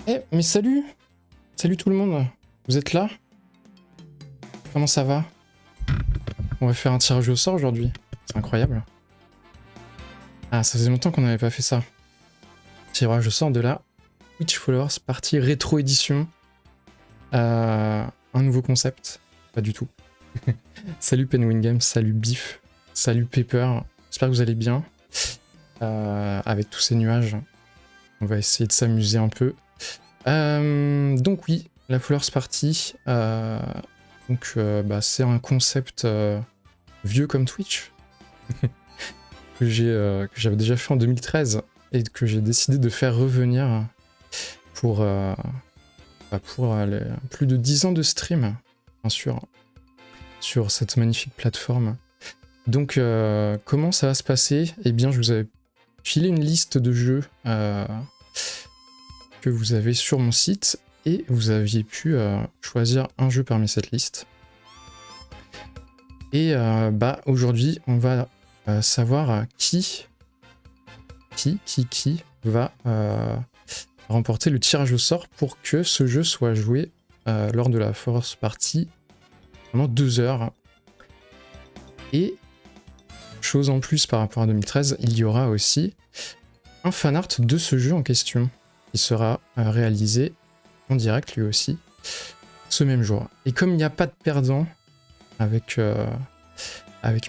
Eh, mais salut! Salut tout le monde! Vous êtes là? Comment ça va? On va faire un tirage au sort aujourd'hui. C'est incroyable. Ah, ça faisait longtemps qu'on n'avait pas fait ça. Tirage au sort de la Twitch Followers Party Rétro Édition. Un nouveau concept. Pas du tout. Salut Penguin Games, salut Biff, salut Pepper. J'espère que vous allez bien. Avec tous ces nuages, on va essayer de s'amuser un peu. Donc oui, la Followers Party. C'est un concept vieux comme Twitch que j'avais déjà fait en 2013 et que j'ai décidé de faire revenir pour plus de 10 ans de stream, bien sûr, sur cette magnifique plateforme. Donc comment ça va se passer? Eh bien, je vous avais filé une liste de jeux que vous avez sur mon site et vous aviez pu choisir un jeu parmi cette liste. Et aujourd'hui, on va savoir qui va remporter le tirage au sort pour que ce jeu soit joué lors de la Force Party pendant 2 heures. Et chose en plus par rapport à 2013, il y aura aussi un fanart de ce jeu en question qui sera réalisé en direct lui aussi ce même jour. Et comme il n'y a pas de perdant avec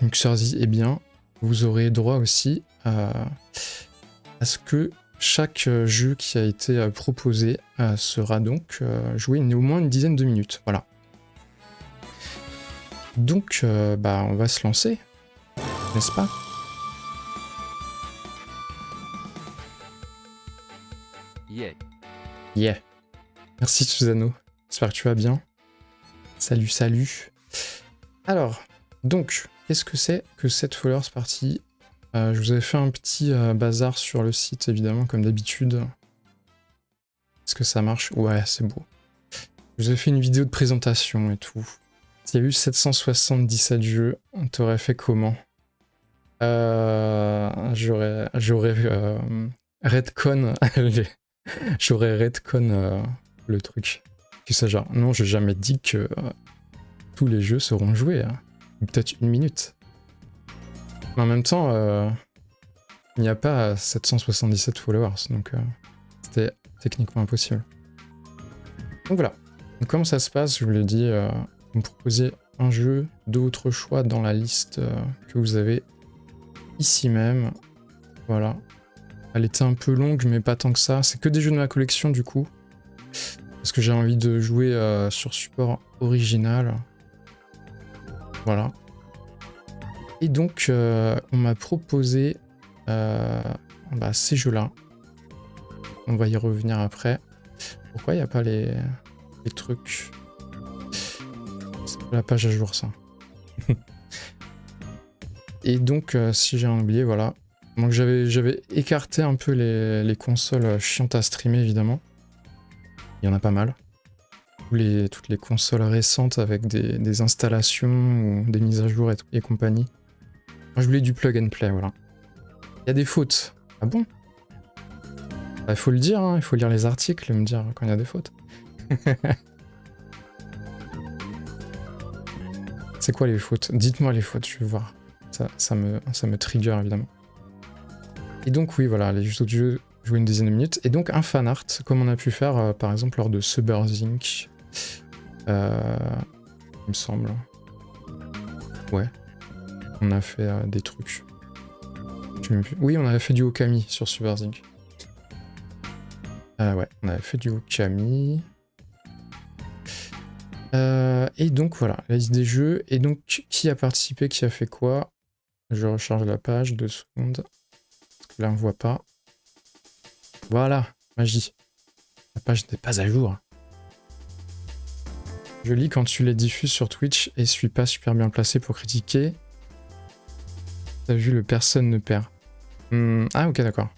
Muxerzi, eh bien vous aurez droit aussi à ce que chaque jeu qui a été proposé sera donc joué au moins une dizaine de minutes. Voilà. Donc on va se lancer, n'est-ce pas? Yeah. Merci Susano, j'espère que tu vas bien. Salut, salut. Alors, donc, qu'est-ce que c'est que cette Followers Party? Je vous avais fait un petit bazar sur le site, évidemment, comme d'habitude. Est-ce que ça marche? Ouais, c'est beau. Je vous ai fait une vidéo de présentation et tout. S'il y a eu 777 jeux, on t'aurait fait comment? J'aurais redcon j'aurais redcon le truc. Que ça, genre, non, j'ai jamais dit que tous les jeux seront joués. Hein. Peut-être une minute. Mais en même temps, il n'y a pas 777 followers, donc c'était techniquement impossible. Donc voilà. Donc, comment ça se passe? Je vous l'ai dit, vous me proposez un jeu, d'autres choix dans la liste que vous avez ici même. Voilà. Elle était un peu longue, mais pas tant que ça. C'est que des jeux de ma collection, du coup. Parce que j'ai envie de jouer sur support original. Voilà. Et donc, on m'a proposé ces jeux-là. On va y revenir après. Pourquoi il n'y a pas les trucs? C'est pas la page à jour, ça. Et donc, si j'ai un oublié, voilà. Donc j'avais écarté un peu les consoles chiantes à streamer, évidemment. Il y en a pas mal. Toutes les consoles récentes avec des installations ou des mises à jour et compagnie. Moi, je voulais du plug and play, voilà. Il y a des fautes. Ah bon? Il faut le dire, hein, il faut lire les articles et me dire quand il y a des fautes. C'est quoi les fautes? Dites-moi les fautes, je vais voir. Ça me trigger, évidemment. Et donc, oui, voilà, les autres jeux jouent une dizaine de minutes. Et donc, un fanart, comme on a pu faire, par exemple, lors de Subverzinc. Il me semble. Ouais. On a fait des trucs. Oui, on avait fait du Okami sur Subverzinc. Ouais, on avait fait du Okami. Et donc voilà, la liste des jeux. Et donc, qui a participé, qui a fait quoi? Je recharge la page, 2 secondes. Parce que là, on voit pas. Voilà, magie. La page n'est pas à jour. Je lis quand tu les diffuses sur Twitch et suis pas super bien placé pour critiquer. T'as vu, le personne ne perd. Ah, ok, d'accord.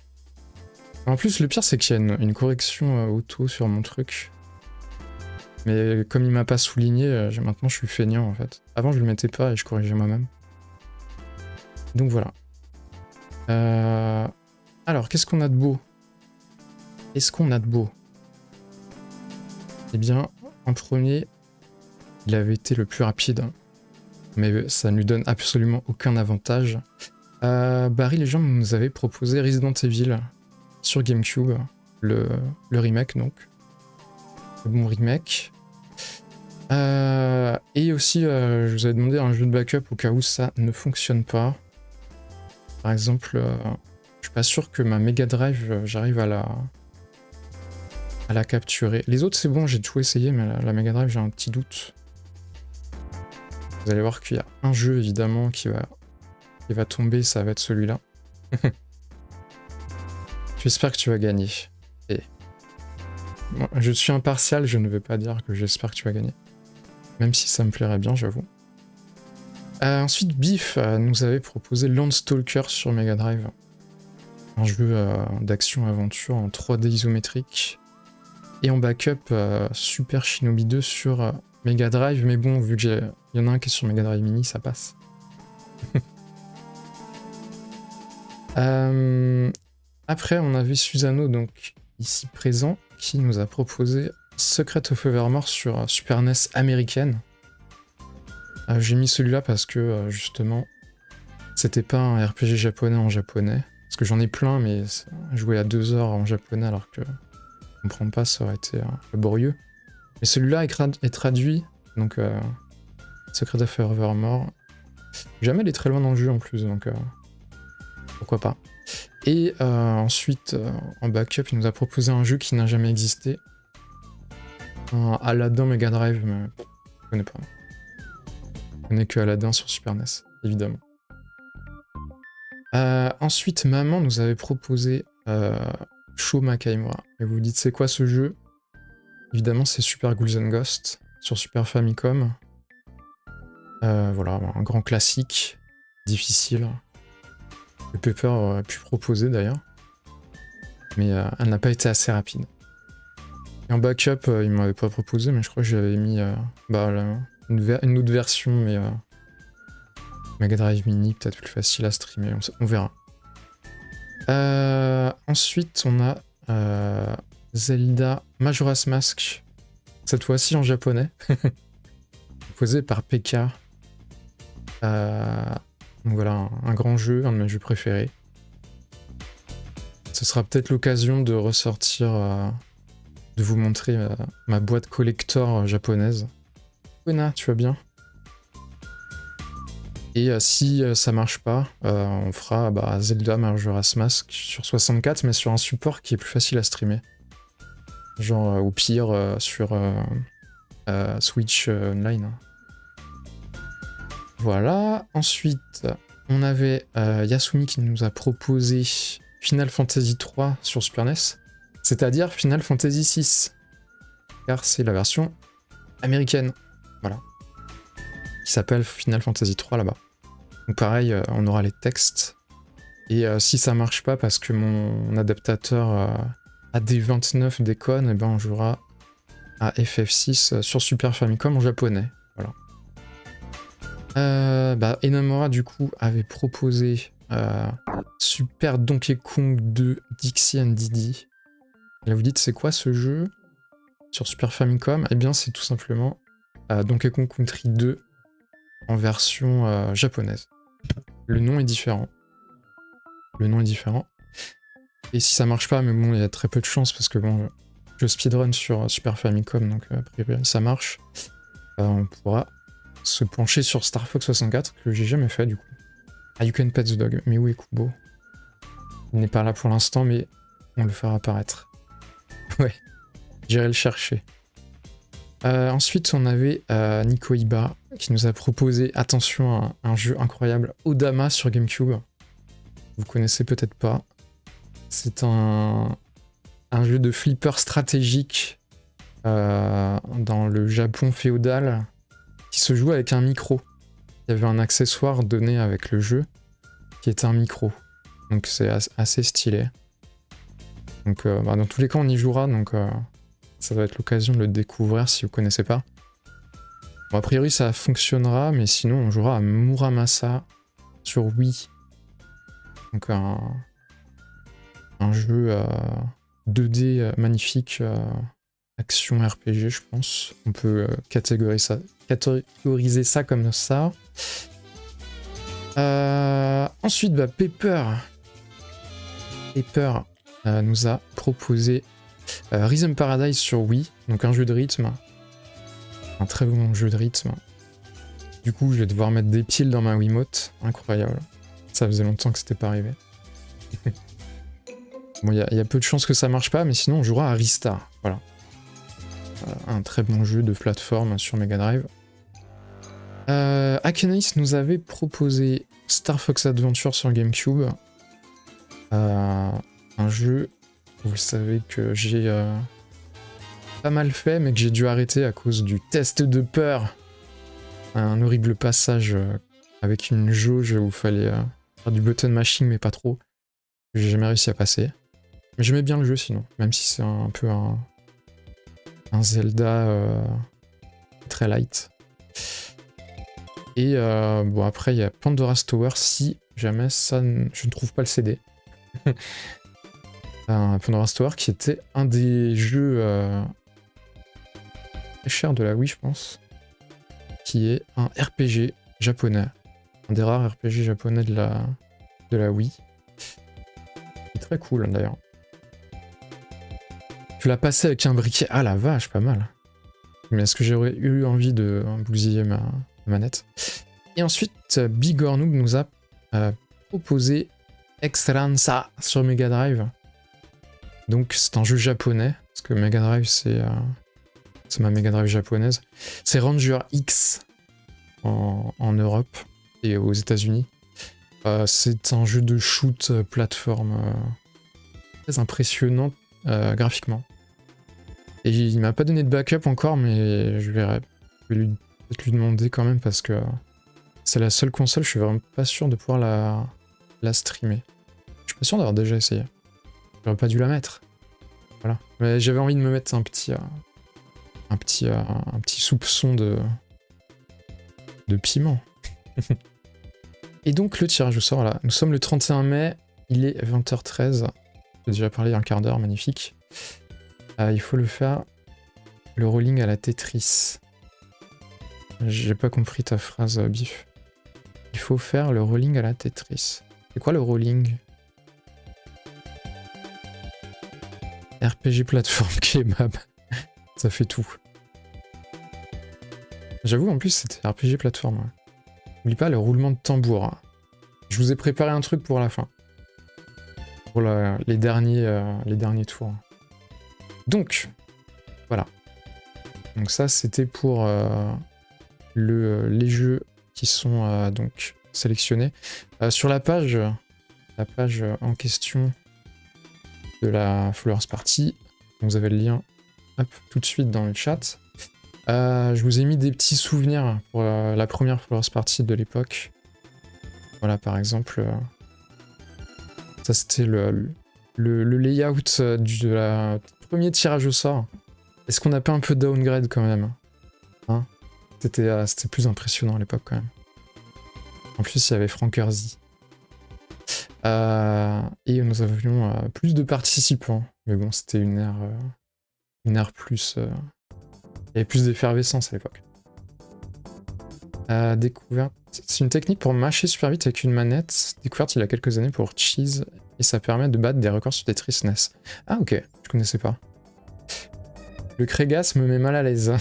En plus, le pire, c'est qu'il y a une correction auto sur mon truc. Mais comme il m'a pas souligné, maintenant je suis feignant en fait. Avant je le mettais pas et je corrigeais moi-même. Donc voilà. Alors, qu'est-ce qu'on a de beau? Qu'est-ce qu'on a de beau? Eh bien, en premier, il avait été le plus rapide, mais ça ne lui donne absolument aucun avantage. Barry, les gens nous avaient proposé Resident Evil sur GameCube, le remake donc. Le bon remake. Et aussi, je vous avais demandé un jeu de backup au cas où ça ne fonctionne pas. Par exemple, je suis pas sûr que ma Mega Drive, j'arrive à la capturer. Les autres, c'est bon, j'ai tout essayé, mais la Mega Drive, j'ai un petit doute. Vous allez voir qu'il y a un jeu, évidemment, qui va tomber, ça va être celui-là. J'espère que tu vas gagner. Et moi, je suis impartial, je ne vais pas dire que j'espère que tu vas gagner. Même si ça me plairait bien, j'avoue. Ensuite, Biff nous avait proposé Landstalker sur Mega Drive. Un jeu d'action-aventure en 3D isométrique. Et en backup, Super Shinobi 2 sur Mega Drive. Mais bon, vu qu'il y en a un qui est sur Mega Drive Mini, ça passe. Après, on avait Susano, donc ici présent, qui nous a proposé Secret of Evermore sur Super NES américaine. J'ai mis celui-là parce que justement, c'était pas un RPG japonais en japonais. Parce que j'en ai plein, mais jouer à 2 heures en japonais alors que je comprends pas, ça aurait été laborieux. Mais celui-là est traduit, donc Secret of Evermore. Jamais il est très loin dans le jeu en plus, donc pourquoi pas. Et ensuite, en backup, il nous a proposé un jeu qui n'a jamais existé. Un Aladdin Mega Drive, mais je connais pas. Je connais que Aladdin sur Super NES, évidemment. Ensuite, maman nous avait proposé Sho Makaimura. Et vous vous dites, c'est quoi ce jeu? Évidemment, c'est Super Ghouls and Ghosts sur Super Famicom. Voilà, un grand classique, difficile. Que Pepper aurait pu proposer d'ailleurs. Mais elle n'a pas été assez rapide. Et en backup, il m'avait pas proposé, mais je crois que j'avais mis une autre version, mais Mega Drive Mini, peut-être plus facile à streamer, on verra. Ensuite, on a Zelda Majora's Mask, cette fois-ci en japonais, proposé par PK. Donc voilà, un grand jeu, un de mes jeux préférés. Ce sera peut-être l'occasion de ressortir, de vous montrer ma boîte collector japonaise. Wena, tu vas bien? Et si ça marche pas, on fera Zelda Majora's Mask sur 64, mais sur un support qui est plus facile à streamer. Genre au pire sur Switch Online. Voilà. Ensuite, on avait Yasumi qui nous a proposé Final Fantasy 3 sur Super NES, c'est-à-dire Final Fantasy 6, car c'est la version américaine. Voilà. Qui s'appelle Final Fantasy 3 là-bas. Donc pareil, on aura les textes. Et si ça marche pas parce que mon adaptateur AD29 déconne, et ben on jouera à FF6 sur Super Famicom en japonais. Voilà. Enamora du coup avait proposé Super Donkey Kong 2 Dixie and Diddy. Là vous dites c'est quoi ce jeu sur Super Famicom? Eh bien c'est tout simplement Donkey Kong Country 2 en version japonaise. Le nom est différent. Et si ça marche pas, mais bon, il y a très peu de chance parce que bon, je speedrun sur Super Famicom, donc a priori ça marche. On pourra se pencher sur Star Fox 64, que j'ai jamais fait du coup. Ah, You Can Pet the Dog. Mais où est Kubo? Il n'est pas là pour l'instant, mais on le fera apparaître. Ouais, j'irai le chercher. Ensuite, on avait Nico Iba qui nous a proposé, attention, un jeu incroyable, Odama sur GameCube. Vous connaissez peut-être pas. C'est un jeu de flipper stratégique dans le Japon féodal qui se joue avec un micro. Il y avait un accessoire donné avec le jeu qui était un micro. Donc c'est assez stylé. Donc dans tous les cas, on y jouera, donc ça va être l'occasion de le découvrir si vous connaissez pas. Bon, a priori, ça fonctionnera, mais sinon, on jouera à Muramasa sur Wii. Donc un jeu 2D magnifique action RPG, je pense. On peut catégoriser ça comme ça. Ensuite, bah, Pepper nous a proposé Rhythm Paradise sur Wii, donc un jeu de rythme. Un très bon jeu de rythme. Du coup, je vais devoir mettre des piles dans ma Wiimote. Incroyable. Ça faisait longtemps que c'était pas arrivé. Bon, il y a peu de chances que ça marche pas, mais sinon on jouera à Ristar. Voilà. Un très bon jeu de plateforme sur Mega Drive. Akenaïs nous avait proposé Star Fox Adventure sur GameCube. Un jeu, vous le savez, que j'ai pas mal fait, mais que j'ai dû arrêter à cause du test de peur. Un horrible passage avec une jauge où il fallait faire du button mashing, mais pas trop. J'ai jamais réussi à passer. Mais j'aimais bien le jeu sinon, même si c'est un peu un Zelda très light. Et bon, après, il y a Pandora's Tower, si jamais ça, je ne trouve pas le CD. Pandora's Tower qui était un des jeux très chers de la Wii, je pense. Qui est un RPG japonais. Un des rares RPG japonais de la Wii. Qui est très cool d'ailleurs. Tu l'as passé avec un briquet. Ah la vache, pas mal. Mais est-ce que j'aurais eu envie de bousiller ma manette? Et ensuite, Big or Noob nous a proposé Exransa sur Mega Drive. Donc c'est un jeu japonais, parce que Mega Drive c'est ma Mega Drive japonaise. C'est Ranger X en Europe et aux États-Unis. C'est un jeu de shoot plateforme très impressionnant graphiquement. Et il m'a pas donné de backup encore, mais je verrai. Je vais peut-être lui demander quand même parce que c'est la seule console, je suis vraiment pas sûr de pouvoir la streamer. Je suis pas sûr d'avoir déjà essayé. J'aurais pas dû la mettre. Voilà. Mais j'avais envie de me mettre un petit soupçon de piment. Et donc le tirage au sort là. Nous sommes le 31 mai, il est 20h13. J'ai déjà parlé un quart d'heure, magnifique. Il faut le faire, le rolling à la Tetris. J'ai pas compris ta phrase, Bif. Il faut faire le rolling à la Tetris. C'est quoi le rolling? RPG plateforme kebab. Ça fait tout. J'avoue, en plus, c'était RPG plateforme. Ouais. N'oublie pas le roulement de tambour. Hein. Je vous ai préparé un truc pour la fin. Pour les derniers tours. Donc, voilà. Donc ça, c'était pour les jeux qui sont donc sélectionnés. Sur la page en question de la Flowers Party, vous avez le lien tout de suite dans le chat. Je vous ai mis des petits souvenirs pour la première Flowers Party de l'époque. Voilà, par exemple, ça c'était le layout de premier tirage au sort. Est-ce qu'on n'a pas un peu downgrade quand même, hein? C'était plus impressionnant à l'époque quand même. En plus, il y avait Frankerzy. Et nous avions plus de participants. Mais bon, c'était une ère plus... il y avait plus d'effervescence à l'époque. Découverte... C'est une technique pour mâcher super vite avec une manette. Découverte il y a quelques années pour Cheese. Et ça permet de battre des records sur Tetris NES. Ah ok, je connaissais pas. Le Kregas me met mal à l'aise.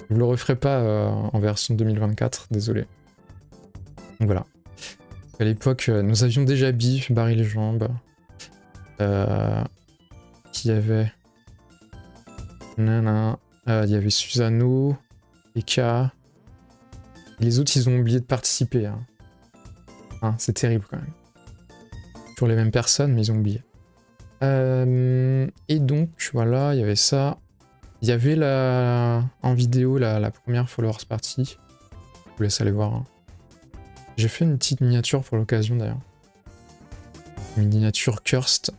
Je le referai pas en version 2024, désolé. Donc voilà. À l'époque, nous avions déjà Bif, Barry les jambes. Qui avait... il y avait Susano, Eka. Les autres, ils ont oublié de participer. Hein. C'est terrible quand même. Toujours les mêmes personnes, mais ils ont oublié. Et donc, voilà, il y avait ça. Il y avait en vidéo la première Followers Party. Je vous laisse aller voir. Hein. J'ai fait une petite miniature pour l'occasion d'ailleurs. Une miniature cursed.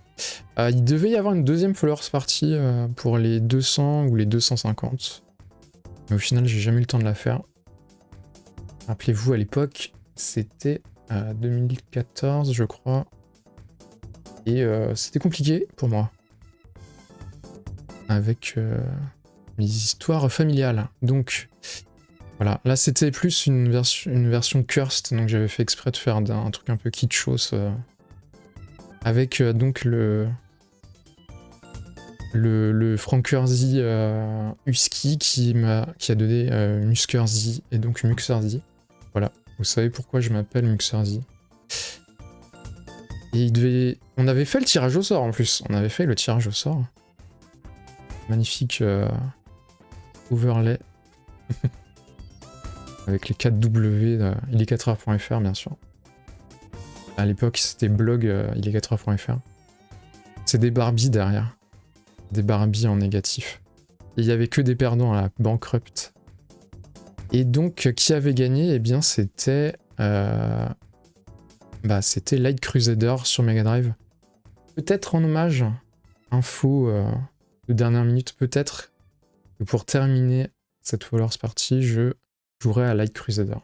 Il devait y avoir une deuxième Followers Party pour les 200 ou les 250. Mais au final, j'ai jamais eu le temps de la faire. Rappelez-vous, à l'époque, c'était 2014, je crois. Et c'était compliqué pour moi. avec mes histoires familiales. Donc voilà, là c'était plus une version cursed, donc j'avais fait exprès de faire un truc un peu kitschos avec donc le Frankerzy Husky qui a donné Muskerzy et donc Muxerzy. Voilà, vous savez pourquoi je m'appelle Muxerzy. Et on avait fait le tirage au sort en plus, on avait fait le tirage au sort. Magnifique overlay. Avec les 4W, il est 4h.fr bien sûr. À l'époque c'était blog il est 4h.fr. C'est des Barbies derrière. Des Barbies en négatif. Et il y avait que des perdants à la Bankrupt. Et donc qui avait gagné? Eh bien c'était c'était Light Crusader sur Mega Drive. Peut-être en hommage, info de dernière minute, peut-être que pour terminer cette Followers Party, je jouerai à Light Crusader.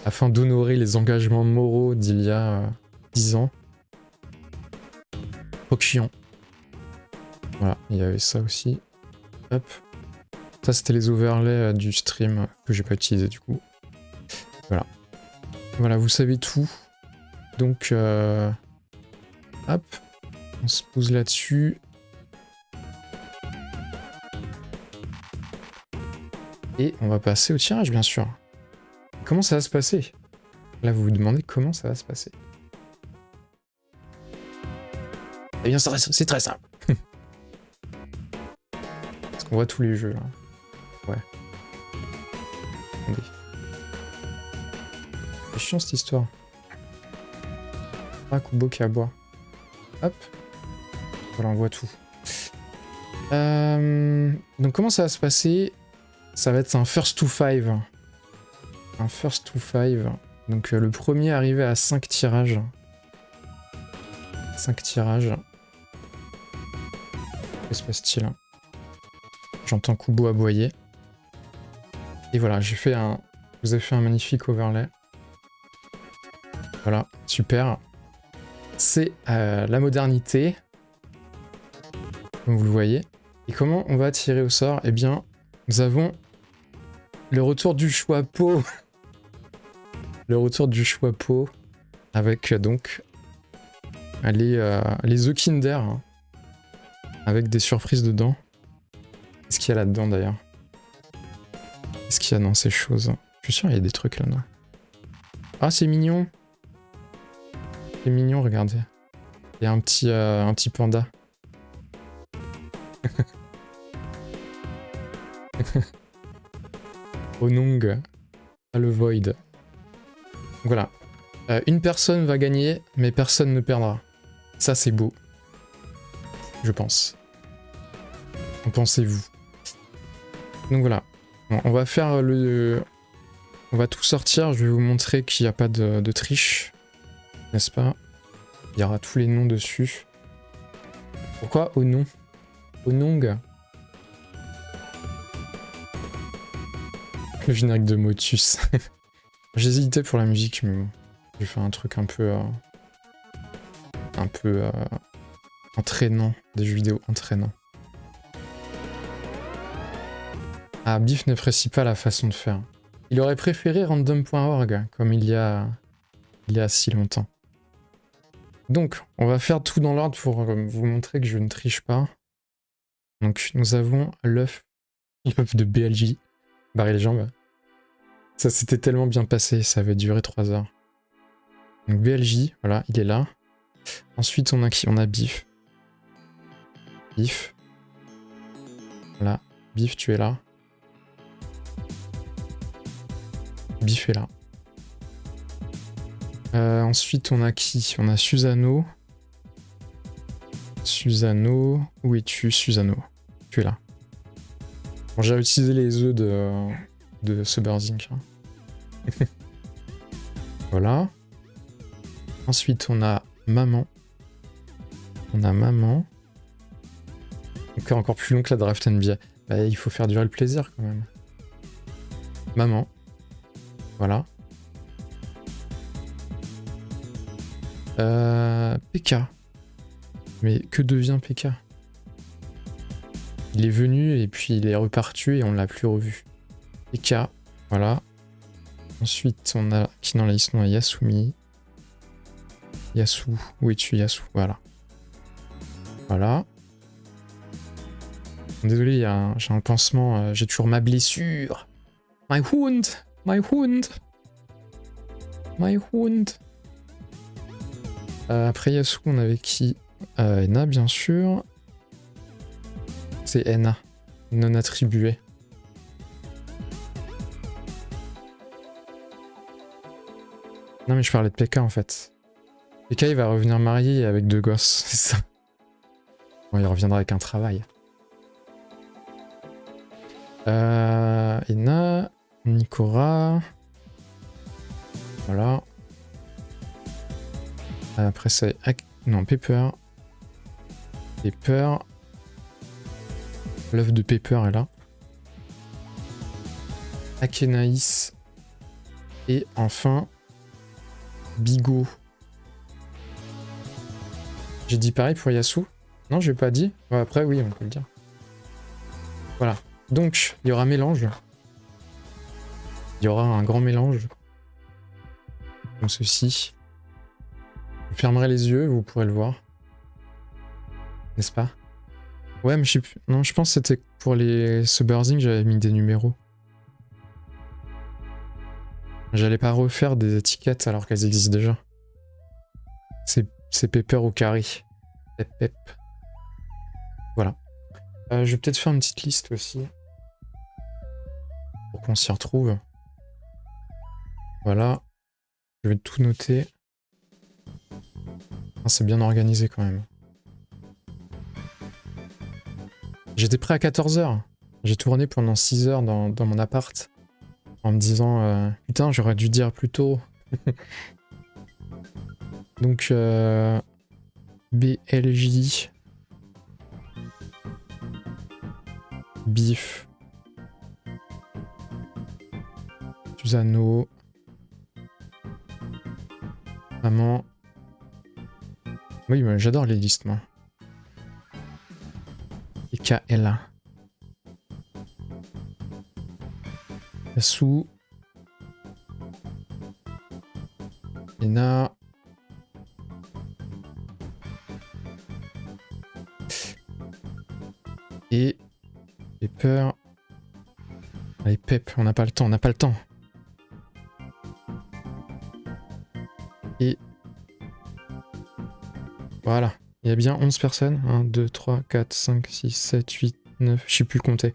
Afin d'honorer les engagements moraux d'il y a 10 ans. Prokion. Voilà, il y avait ça aussi. Hop. Ça, c'était les overlays du stream que j'ai pas utilisé du coup. Voilà. Voilà, vous savez tout. Donc, hop. On se pose là-dessus. Et on va passer au tirage, bien sûr. Comment ça va se passer? Là, vous vous demandez comment ça va se passer. Eh bien, c'est très simple. Parce qu'on voit tous les jeux, là. Ouais. Attendez. C'est chiant, cette histoire. Ah, Kubo qui a à boire. Hop. Voilà, on voit tout. Donc, comment ça va se passer? Ça va être un first to five. Un first to five. Donc le premier arrivé à 5 tirages. 5 tirages. Que se passe-t-il? J'entends Kubo aboyer. Et voilà, je vous ai fait un magnifique overlay. Voilà, super. C'est la modernité. Comme vous le voyez. Et comment on va tirer au sort? Eh bien, nous avons le retour du Choix-Peau. Le retour du Choix-Peau. Avec donc les œufs Kinder. Hein, avec des surprises dedans. Qu'est-ce qu'il y a là-dedans d'ailleurs? Qu'est-ce qu'il y a dans ces choses? Je suis sûr qu'il y a des trucs là-dedans. Ah, c'est mignon. C'est mignon, regardez. Il y a un petit panda. Onong, à le Void. Voilà. Une personne va gagner, mais personne ne perdra. Ça, c'est beau. Je pense. En pensez-vous? Donc voilà. Bon, on va faire on va tout sortir. Je vais vous montrer qu'il n'y a pas de triche. N'est-ce pas? Il y aura tous les noms dessus. Pourquoi Onon? Onong? Le générique de Motus. J'hésitais pour la musique, mais bon. J'ai fait un truc un peu entraînant, des jeux vidéo entraînants. Ah, Biff n'apprécie pas la façon de faire. Il aurait préféré random.org, comme il y a si longtemps. Donc, on va faire tout dans l'ordre pour vous montrer que je ne triche pas. Donc, nous avons l'œuf de BLJ. Barrer les jambes. Ça s'était tellement bien passé, ça avait duré 3 heures. Donc BLJ, voilà, il est là. Ensuite, on a qui? On a Biff. Biff. Voilà, Biff, tu es là. Biff est là. Ensuite, on a qui? On a Susano. Susano. Où es-tu, Susano? Tu es là. Bon, j'ai utilisé les œufs de Suberzink. Hein. Voilà. Ensuite, on a Maman. On a Maman. Encore plus long que la Draft NBA. Bah, il faut faire durer le plaisir quand même. Maman. Voilà. PK. Mais que devient PK? Il est venu et puis il est reparti et on l'a plus revu. Eka, voilà. Ensuite, on a qui dans la liste? On a Yasumi. Yasu, où es-tu Yasu? Voilà. Voilà. Désolé, j'ai un pansement, j'ai toujours ma blessure. My wound! My wound! My wound! Après Yasu, on avait qui? Ena, bien sûr. C'est Ena, non attribué. Non mais je parlais de P.K. en fait. P.K. il va revenir marié avec 2 gosses, c'est ça. Bon, il reviendra avec un travail. Ena, Nikora. Voilà. Après c'est... Non, Pepper. Pepper. L'œuf de Pepper est là. Akenaïs. Et enfin... Bigot. J'ai dit pareil pour Yasu? Non, j'ai pas dit. Ouais, après, oui, on peut le dire. Voilà. Donc, il y aura mélange. Il y aura un grand mélange. Comme ceci. Je fermerai les yeux, vous pourrez le voir. N'est-ce pas? Ouais, mais je sais plus. Non, je pense que c'était pour les Subbursing, j'avais mis des numéros. J'allais pas refaire des étiquettes alors qu'elles existent déjà. C'est Pepper au carré. Pep pep. Voilà. Je vais peut-être faire une petite liste aussi. Pour qu'on s'y retrouve. Voilà. Je vais tout noter. Ah, c'est bien organisé quand même. J'étais prêt à 14 h. J'ai tourné pendant 6 heures dans mon appart. En me disant, putain, j'aurais dû dire plus tôt. Donc, BLJ. Bif. Susano. Maman. Oui, mais j'adore les listes, moi. Et KLA. Yasu. Ena. Et Pepper. Allez, Pep, on n'a pas le temps, on n'a pas le temps. Et voilà, il y a bien 11 personnes. 1, 2, 3, 4, 5, 6, 7, 8, 9, je sais plus compter.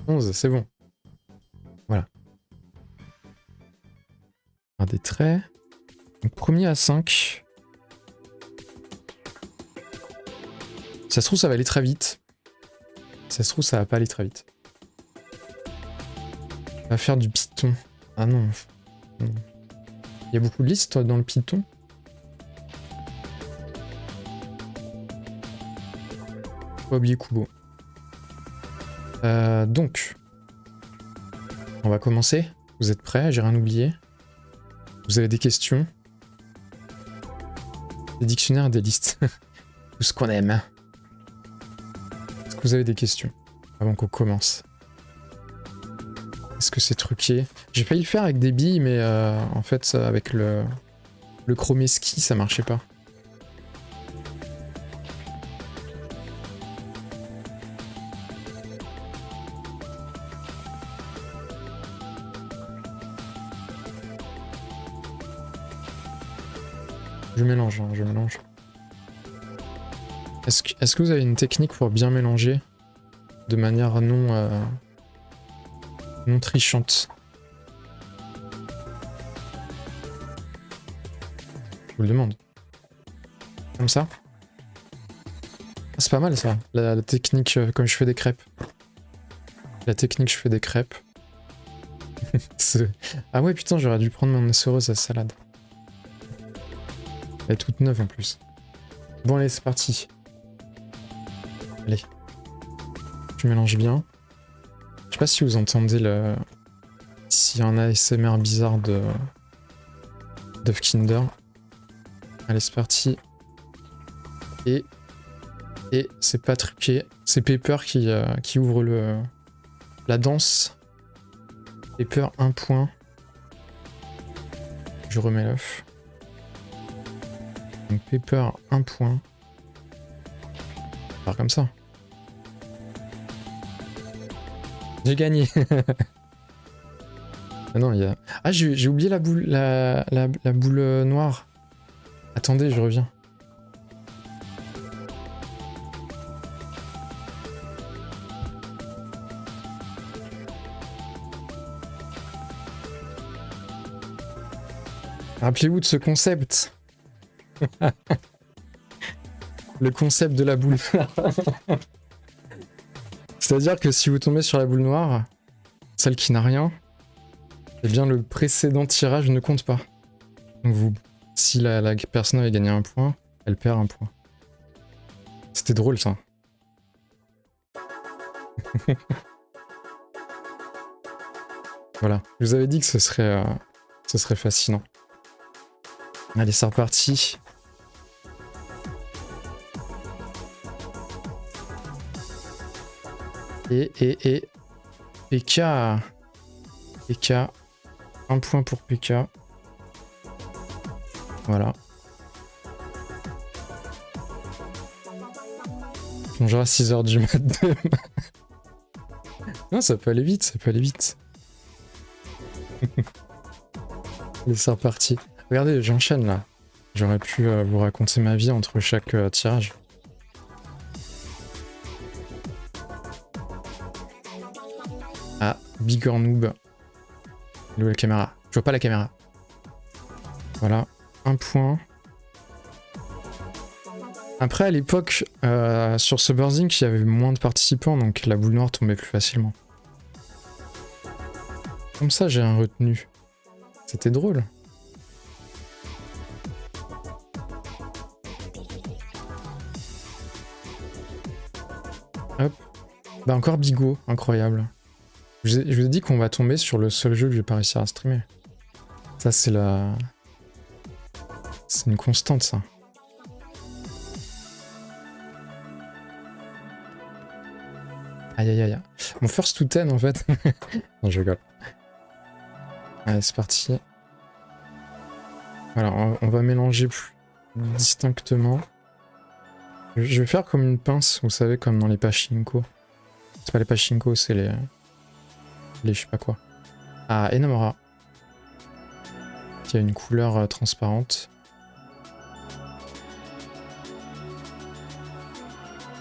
11, c'est bon. Voilà. Un des traits. Donc, premier à 5. Ça se trouve, ça va aller très vite. Ça se trouve, ça va pas aller très vite. On va faire du Python. Ah non. Non. Il y a beaucoup de listes dans le Python. Faut pas oublier Kubo. Donc, on va commencer. Vous êtes prêts? J'ai rien oublié. Vous avez des questions? Des dictionnaires, des listes. Tout ce qu'on aime. Est-ce que vous avez des questions avant qu'on commence? Est-ce que c'est truqué? J'ai failli le faire avec des billes, mais en fait, avec le chromeski, ça marchait pas. Je mélange, hein, je mélange. Est-ce que vous avez une technique pour bien mélanger de manière non trichante? Je vous le demande. Comme ça? Ah, c'est pas mal ça, la technique comme je fais des crêpes. La technique je fais des crêpes. Ah ouais putain, j'aurais dû prendre mon essoreuse à salade. Elle est toute neuve en plus. Bon allez, c'est parti. Allez. Je mélange bien. Je sais pas si vous entendez le... S'il y a un ASMR bizarre de Kinder. Allez, c'est parti. Et c'est pas truqué. C'est Pepper qui ouvre la danse. Pepper, 1 point. Je remets l'œuf. Donc Pepper, 1 point. Faire comme ça. J'ai gagné. Ah non, il y a... Ah, j'ai oublié la boule, la boule noire. Attendez, je reviens. Rappelez-vous de ce concept. Le concept de la boule. C'est-à-dire que si vous tombez sur la boule noire, celle qui n'a rien, eh bien le précédent tirage ne compte pas. Donc si la personne avait gagné 1 point, elle perd 1 point. C'était drôle ça. Voilà, je vous avais dit que ce serait fascinant. Allez, c'est reparti. Et PK. PK. 1 point pour PK. Voilà. On jouera à 6h du mat demain. Non, ça peut aller vite, ça peut aller vite. Allez, c'est reparti. Regardez, j'enchaîne là. J'aurais pu vous raconter ma vie entre chaque tirage. Ah, Bigger Noob. Nouvelle caméra. Je vois pas la caméra. Voilà, 1 point. Après, à l'époque, sur ce Burzing, il y avait moins de participants, donc la boule noire tombait plus facilement. Comme ça, j'ai un retenu. C'était drôle. Hop. Bah encore Bigot, incroyable. Je vous ai dit qu'on va tomber sur le seul jeu que je vais pas réussir à streamer. Ça, c'est la... C'est une constante, ça. Aïe aïe aïe. Mon first to 10 en fait. Non, je rigole. Allez, c'est parti. Voilà, on va mélanger plus distinctement. Je vais faire comme une pince, vous savez, comme dans les pachinko. C'est pas les pachinko, c'est les je sais pas quoi. Ah, Enamora. Qui a une couleur transparente.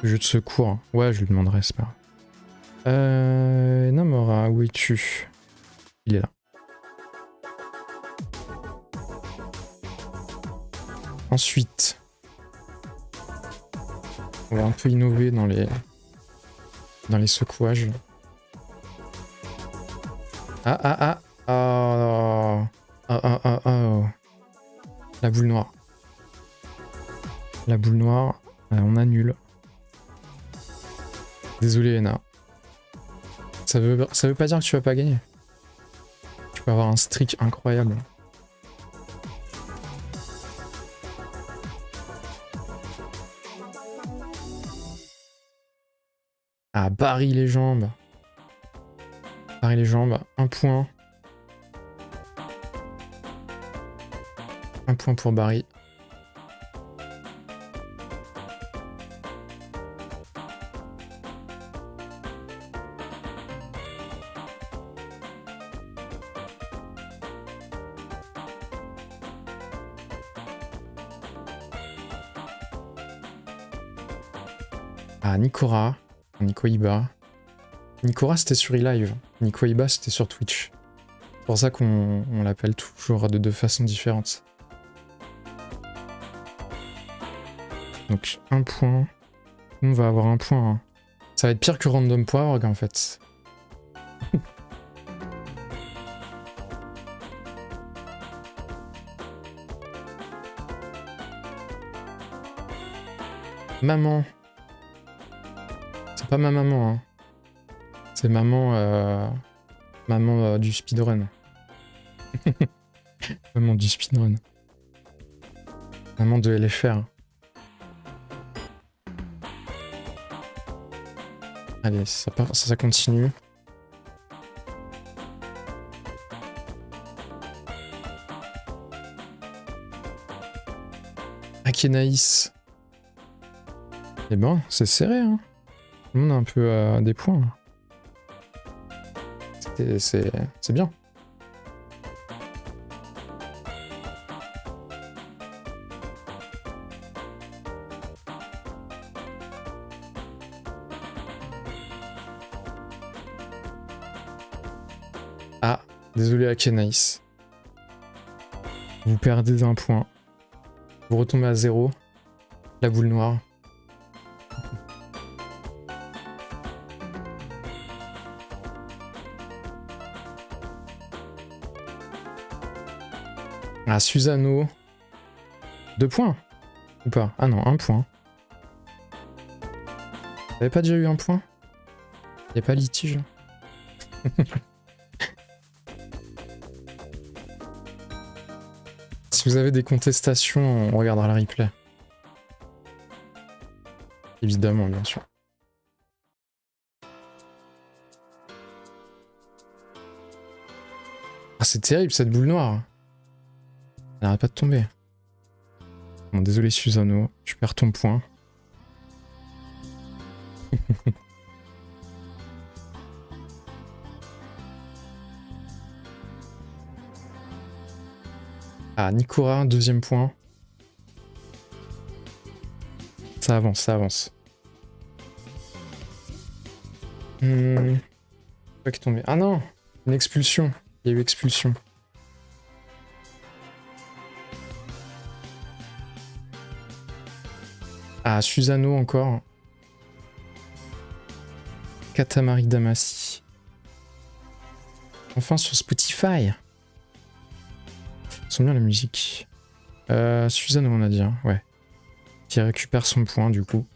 Jeu de secours. Ouais, je lui demanderai, c'est pas grave. Enamora, où es-tu? Il est là. Ensuite, on va un peu innover dans les secouages. Ah. Oh. La boule noire. La boule noire, on annule. Désolé, Ena. Ça veut pas dire que tu vas pas gagner. Tu peux avoir un streak incroyable. Ah, Barry les jambes. Barry les jambes, 1 point. 1 point pour Barry. Ah, Nikora. Nikoiba. Nikora c'était sur eLive. Nikoiba c'était sur Twitch. C'est pour ça qu'on l'appelle toujours de 2 façons différentes. Donc 1 point. On va avoir 1 point. Hein. Ça va être pire que Random Power en fait. Maman. C'est pas ma maman, hein. C'est maman... maman du speedrun. Maman du speedrun. Maman de LFR. Allez, ça continue. Akenaïs. Eh ben, c'est serré, hein. On a un peu des points. C'est bien. Ah, désolé Akenaïs. Vous perdez un point. Vous retombez à 0. La boule noire. Ah, Susano. 2 points. Ou pas? Ah non, 1 point. T'avais pas déjà eu 1 point? Y'a pas litige? Si vous avez des contestations, on regardera le replay. Évidemment, bien sûr. Ah, c'est terrible cette boule noire. Elle n'arrête pas de tomber. Bon, désolé Susano, tu perds ton point. Ah, Nikora, 2e point. Ça avance, ça avance. Quoi qui est tombé? Ah non, une expulsion. Il y a eu expulsion. Ah, Susano encore. Katamari Damacy. Enfin sur Spotify. Ils sont bien la musique. Susano on a dit, hein. Ouais. Qui récupère son point du coup.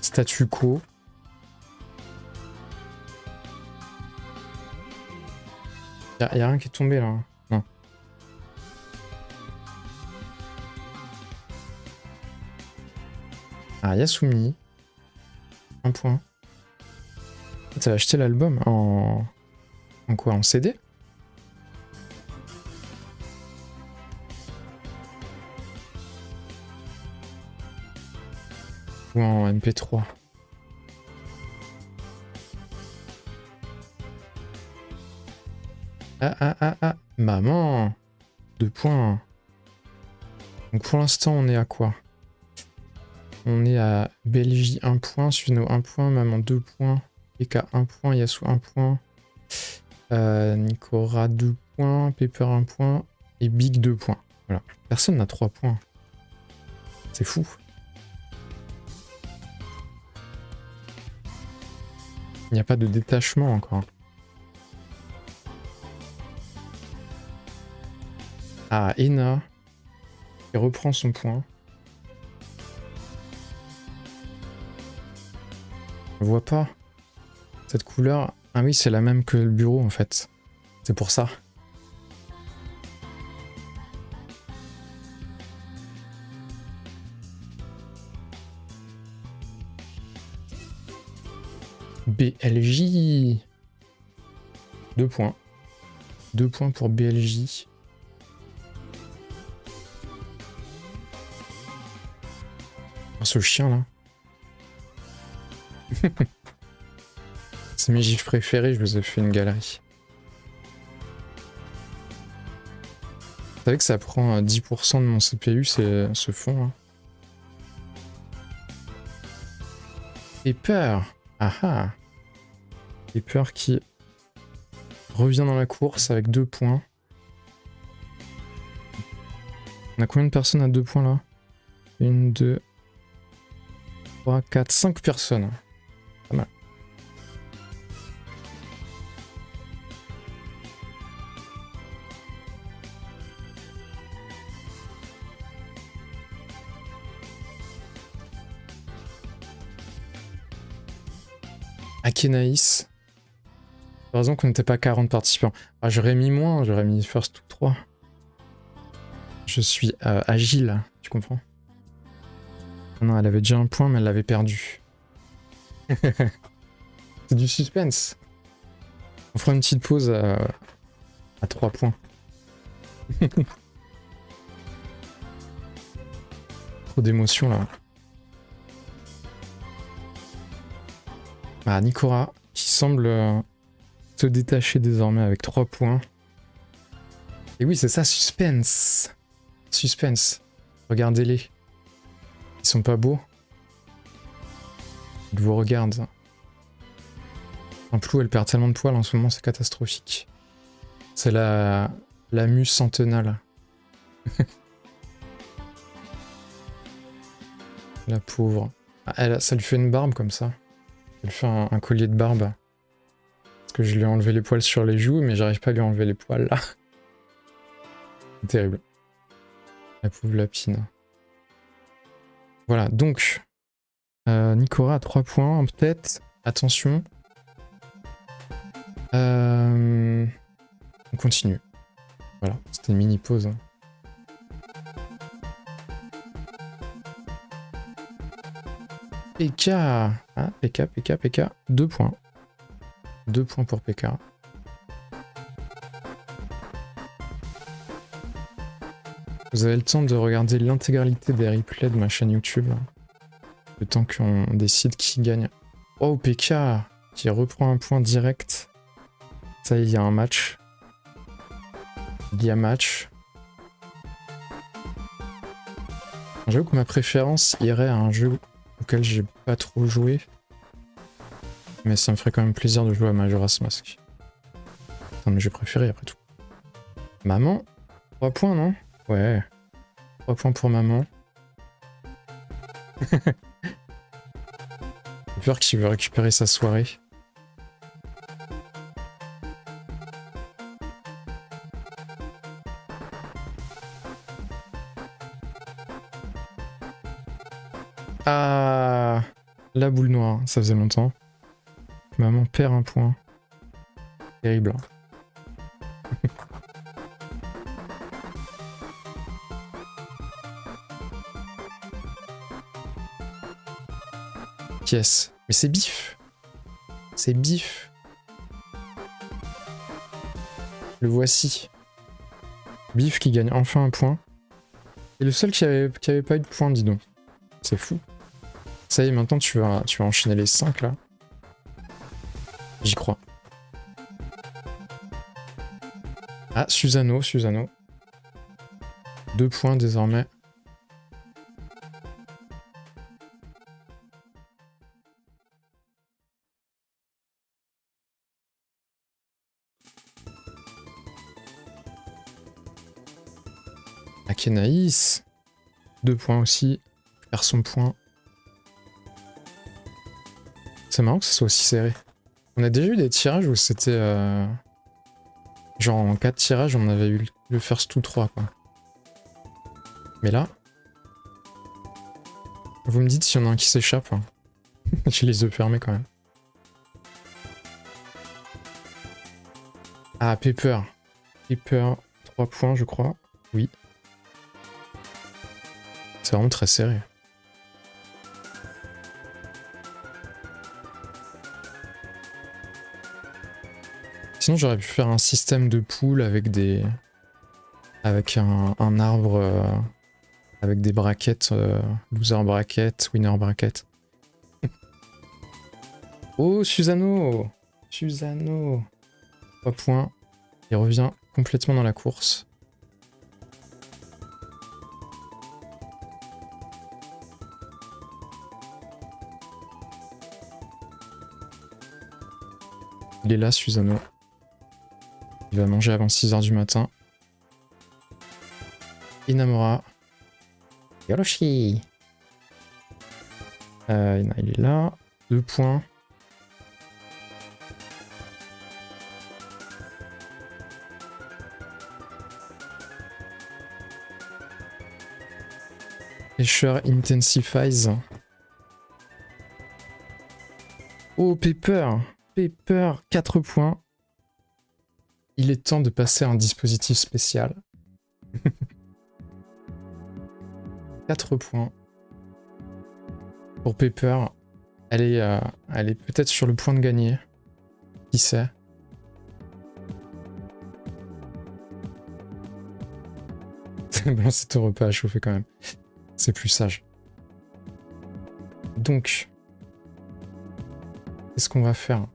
Statu quo. Y'a rien qui est tombé là. Non. Ah, Yasumi. 1 point. T'as acheté l'album en quoi? En CD? Ou en MP3? Ah, maman! 2 points. Donc pour l'instant, on est à quoi? On est à Belgique 1 point, Suno 1 point, Maman 2 points, Eka 1 point, Yasu 1 point, Nikora 2 points, Pepper 1 point, et Big 2 points. Voilà. Personne n'a 3 points. C'est fou. Il n'y a pas de détachement encore. Ah, Ena, qui reprend son point. On voit pas. Cette couleur... Ah oui, c'est la même que le bureau en fait. C'est pour ça. BLJ. 2 points. 2 points pour BLJ. Oh, ce chien là. C'est mes gifs préférés, je vous ai fait une galerie. Vous savez que ça prend 10% de mon CPU, c'est ce fond. Hein. Pepper. Ah ah. Pepper qui revient dans la course avec 2 points. On a combien de personnes à 2 points là? 1, 2, 3, 4, 5 personnes. Pas mal. Akenaïs. T'as raison qu'on n'était pas 40 participants. Ah, j'aurais mis moins, j'aurais mis first to 3. Je suis agile, tu comprends? Non, elle avait déjà un point, mais elle l'avait perdu. C'est du suspense. On fera une petite pause à 3 points. Trop d'émotions là. Ah, Nikora qui semble se détacher désormais avec 3 points. Et oui, c'est ça, suspense. Suspense. Regardez-les. Ils sont pas beaux. Ils vous regardent. Un plou, elle perd tellement de poils en ce moment, c'est catastrophique. C'est la muse centenale. La pauvre. Ah, ça lui fait une barbe comme ça. Elle fait un collier de barbe. Parce que je lui ai enlevé les poils sur les joues, mais j'arrive pas à lui enlever les poils là. C'est terrible. La pauvre lapine. Voilà, donc. Nikora a 3 points, peut-être. Attention. On continue. Voilà, c'était une mini pause. PK. Ah, PK. 2 points. 2 points pour PK. Vous avez le temps de regarder l'intégralité des replays de ma chaîne YouTube. Le temps qu'on décide qui gagne. Oh, PK qui reprend un point direct. Ça y est, il y a un match. Il y a match. J'avoue que ma préférence irait à un jeu auquel j'ai pas trop joué. Mais ça me ferait quand même plaisir de jouer à Majora's Mask. Non mais j'ai préféré après tout. Maman 3 points, non? Ouais. 3 points pour maman. J'ai peur qu'il veut récupérer sa soirée. Ah, la boule noire, ça faisait longtemps. Maman perd un point. Terrible. Yes. Mais c'est bif. C'est bif. Le voici. Bif qui gagne enfin un point. Et le seul qui avait pas eu de point, dis donc. C'est fou. Ça y est, maintenant tu vas enchaîner les 5 là. J'y crois. Ah, Susano. 2 points désormais. Akenaïs. 2 points aussi. Perd son point. C'est marrant que ce soit aussi serré. On a déjà eu des tirages où c'était... genre en 4 tirages, on avait eu le first to 3 quoi. Mais là... Vous me dites s'il y en a un qui s'échappe. Hein. J'ai les yeux fermés quand même. Ah, Pepper. Pepper, 3 points je crois. Oui. C'est vraiment très serré. Sinon j'aurais pu faire un système de poules avec des... Avec un arbre... avec des brackets, loser bracket, winner bracket. Oh, Susano! 3 points. Il revient complètement dans la course. Il est là, Susano. Il va manger avant 6 h du matin. Inamura. Yoroshi. Il est là. 2 points. Pressure intensifies. Oh, Pepper. Pepper, 4 points. Il est temps de passer à un dispositif spécial. 4 points. Pour Pepper, elle est peut-être sur le point de gagner. Qui sait? Balancer ton repas à chauffer quand même. C'est plus sage. Donc, qu'est-ce qu'on va faire?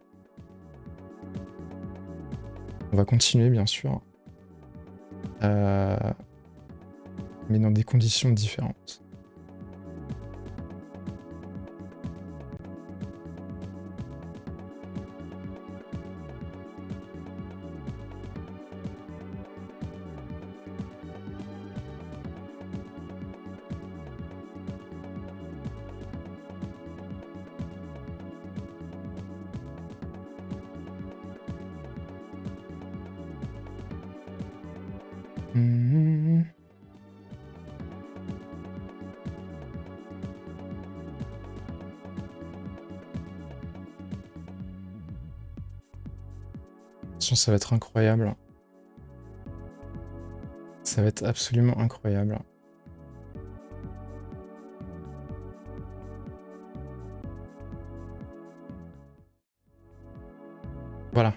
On va continuer, bien sûr. Mais dans des conditions différentes. Ça va être incroyable. Ça va être absolument incroyable. Voilà.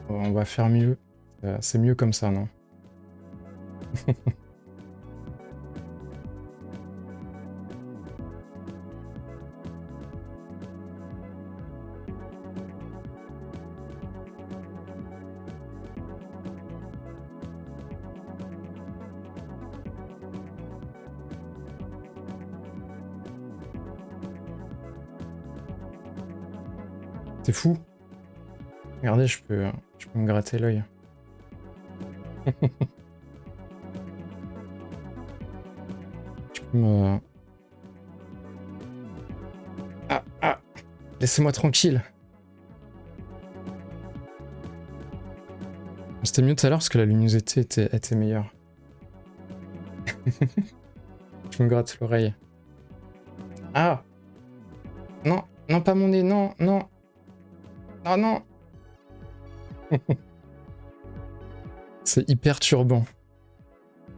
On va faire mieux. C'est mieux comme ça, non? C'est fou. Regardez, je peux me gratter l'œil. Je peux me... Ah, laissez-moi tranquille. C'était mieux tout à l'heure parce que la luminosité était meilleure. Je me gratte l'oreille. Ah! Non, non, pas mon nez, non, non. Ah non. C'est hyper turbant.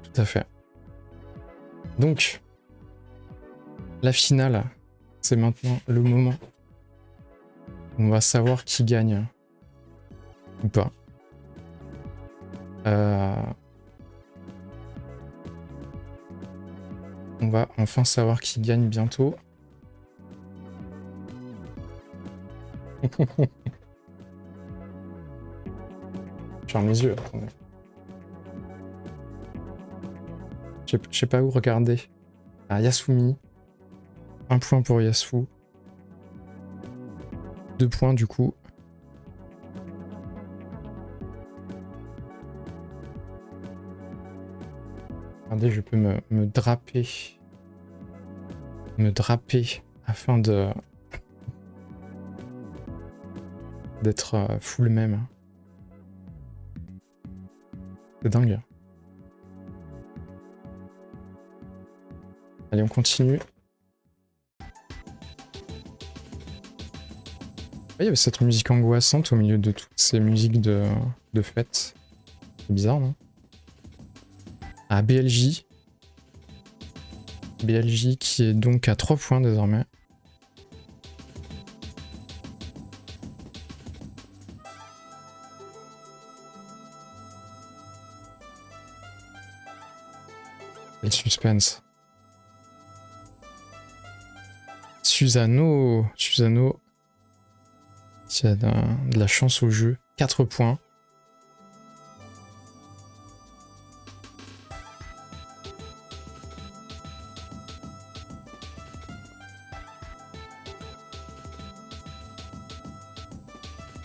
Tout à fait. Donc, la finale, c'est maintenant le moment où on va savoir qui gagne ou pas. On va enfin savoir qui gagne bientôt. Je ferme les yeux, attendez. Je sais pas où regarder. Ah, Yasumi. 1 point pour Yasu. 2 points du coup. Regardez, je peux me draper. Me draper afin d'être full même. C'est dingue. Allez, on continue. Il y avait cette musique angoissante au milieu de toutes ces musiques de fête. C'est bizarre, non? Ah, BLJ. BLJ qui est donc à 3 points désormais. Et le suspense. Susano qui a de la chance au jeu. 4 points.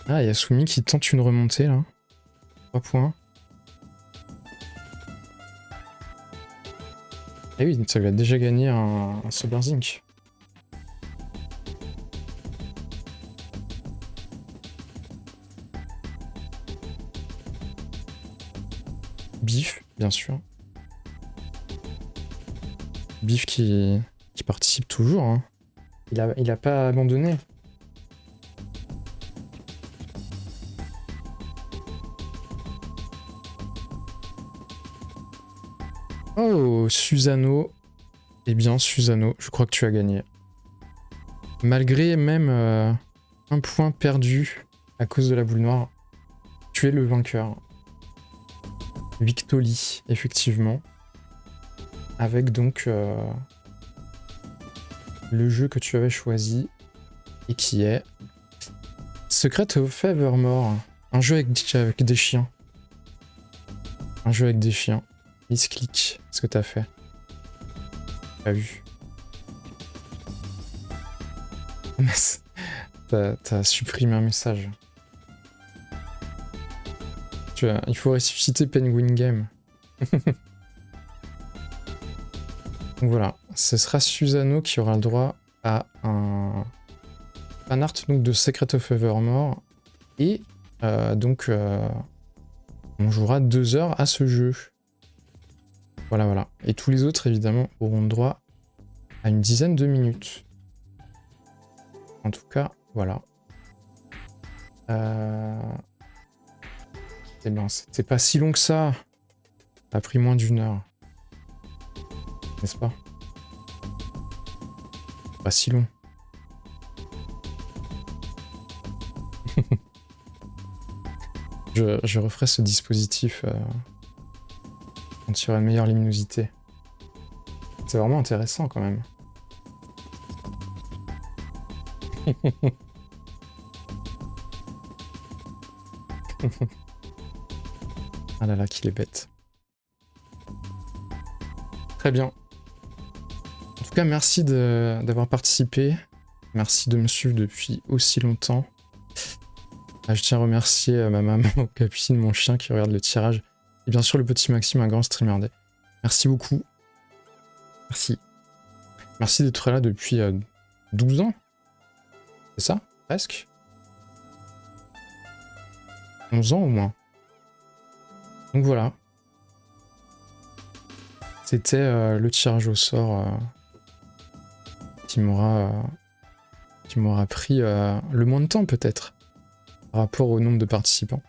Ah, il y a Yasumi qui tente une remontée là. 3 points. Et oui, ça lui a déjà gagné un Sober Zinc. Biff, bien sûr. Biff qui participe toujours. Hein. Il a pas abandonné. Oh, Susano Eh bien, Susano, je crois que tu as gagné. Malgré même un point perdu à cause de la boule noire, tu es le vainqueur. Victoli, effectivement. Avec donc le jeu que tu avais choisi et qui est Secret of Evermore. Un jeu avec des chiens. Un jeu avec des chiens. Misclick, ce que t'as fait. T'as vu. T'as supprimé un message. Il faut ressusciter Penguin Game. Donc voilà, ce sera Susano qui aura le droit à un fanart donc de Secret of Evermore. Et donc on jouera 2 heures à ce jeu. Voilà, voilà. Et tous les autres, évidemment, auront droit à une dizaine de minutes. En tout cas, voilà. Eh ben, c'était pas si long que ça. Ça a pris moins d'1 heure. N'est-ce pas? Pas si long. je referai ce dispositif quand il y aura une meilleure luminosité. C'est vraiment intéressant quand même. Ah là là, qu'il est bête. Très bien. En tout cas, merci d'avoir participé. Merci de me suivre depuis aussi longtemps. Je tiens à remercier ma maman, Capucine, mon chien qui regarde le tirage. Et bien sûr le petit Maxime, un grand streamer. Merci beaucoup. Merci. Merci d'être là depuis 12 ans. C'est ça? Presque 11 ans au moins. Donc voilà. C'était le tirage au sort qui m'aura pris le moins de temps peut-être par rapport au nombre de participants.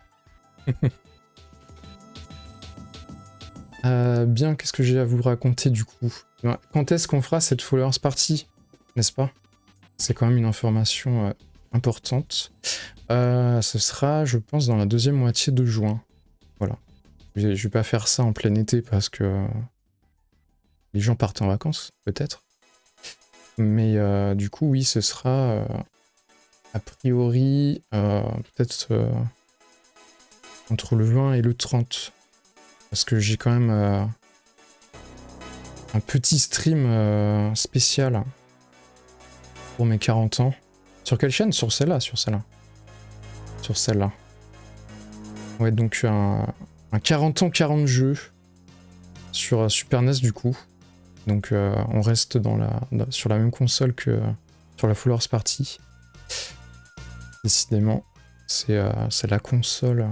Bien, qu'est-ce que j'ai à vous raconter du coup? Quand est-ce qu'on fera cette Followers Party? N'est-ce pas? C'est quand même une information importante. Ce sera, je pense, dans la deuxième moitié de juin. Voilà. Je vais pas faire ça en plein été parce que les gens partent en vacances, peut-être. Mais du coup, oui, ce sera a priori peut-être entre le 20 et le 30. Parce que j'ai quand même un petit stream spécial pour mes 40 ans. Sur quelle chaîne? Sur celle-là, sur celle-là. Sur celle-là. Ouais, donc un 40 ans, 40 jeux sur Super NES du coup. Donc on reste sur la même console que sur la Followers Party. Décidément, c'est la console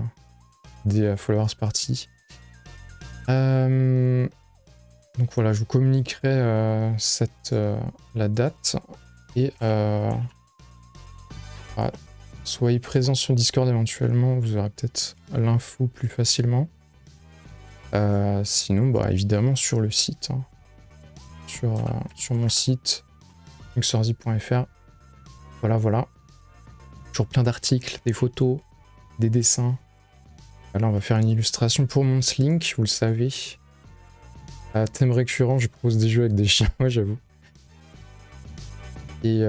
des Followers Party. Donc voilà, je vous communiquerai la date et soyez présents sur Discord éventuellement, vous aurez peut-être l'info plus facilement. Sinon, bah, évidemment sur le site, hein. Sur mon site, luxorzi.fr. Voilà. Toujours plein d'articles, des photos, des dessins. Là, on va faire une illustration pour mon Slink, vous le savez. Thème récurrent, je propose des jeux avec des chiens, ouais, j'avoue. Et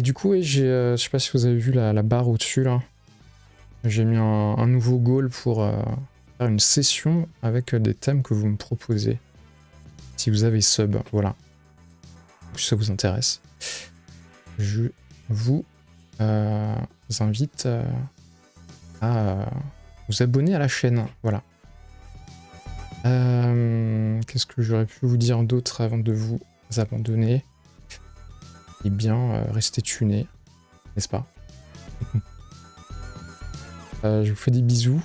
du coup, ouais, je sais pas si vous avez vu la barre au-dessus, là. J'ai mis un nouveau goal pour faire une session avec des thèmes que vous me proposez. Si vous avez sub, voilà. Si ça vous intéresse. Je vous invite à vous abonner à la chaîne, voilà. Qu'est-ce que j'aurais pu vous dire d'autre avant de vous abandonner? Eh bien, restez tunés, n'est-ce pas? Je vous fais des bisous,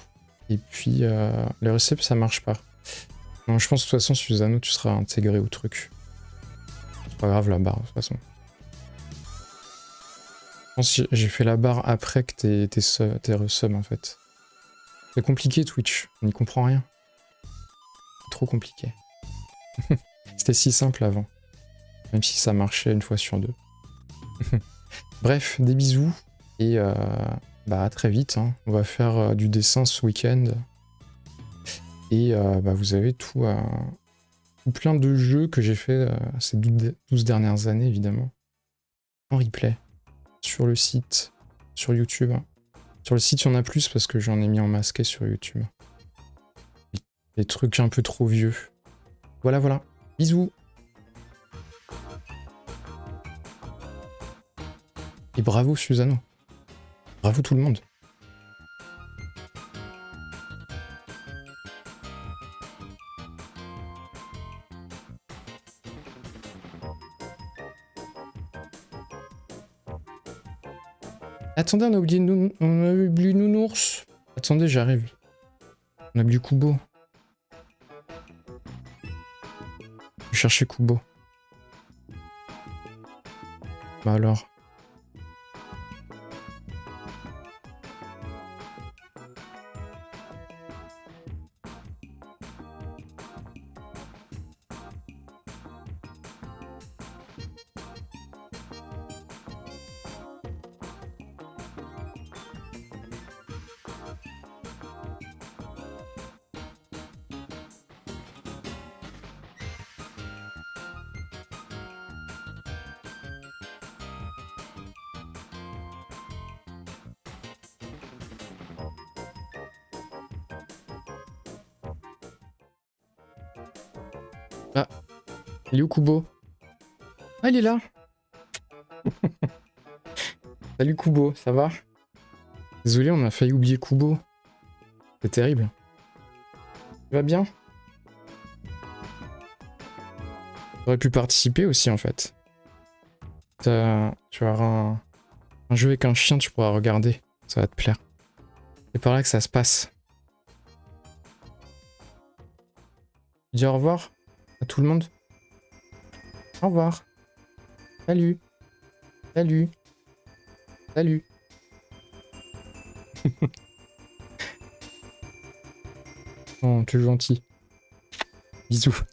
et puis le recept ça marche pas. Non, je pense de toute façon, Susano, tu seras intégré au truc. C'est pas grave la barre, de toute façon. Je pense que j'ai fait la barre après que t'es resub en fait. C'est compliqué Twitch, on n'y comprend rien. C'est trop compliqué. C'était si simple avant. Même si ça marchait une fois sur deux. Bref, des bisous. Et bah à très vite. Hein. On va faire du dessin ce week-end. Et bah, vous avez tout plein de jeux que j'ai fait ces 12 dernières années, évidemment. En replay. Sur le site. Sur YouTube. Sur le site, il y en a plus parce que j'en ai mis en masqué sur YouTube. Des trucs un peu trop vieux. Voilà, voilà. Bisous. Et bravo Susano. Bravo tout le monde. Attendez, on a oublié Nounours. Attendez, j'arrive. On a oublié Kubo. Je vais chercher Kubo. Bah alors. Ah, il est où Kubo? Ah, il est là. Salut Kubo, ça va? Désolé, on a failli oublier Kubo. C'est terrible. Tu vas bien? J'aurais pu participer aussi en fait. Tu vas avoir un jeu avec un chien, tu pourras regarder. Ça va te plaire. C'est par là que ça se passe. Dis au revoir à tout le monde. Au revoir. Salut. Salut. Salut. Oh, tu es gentil. Bisous.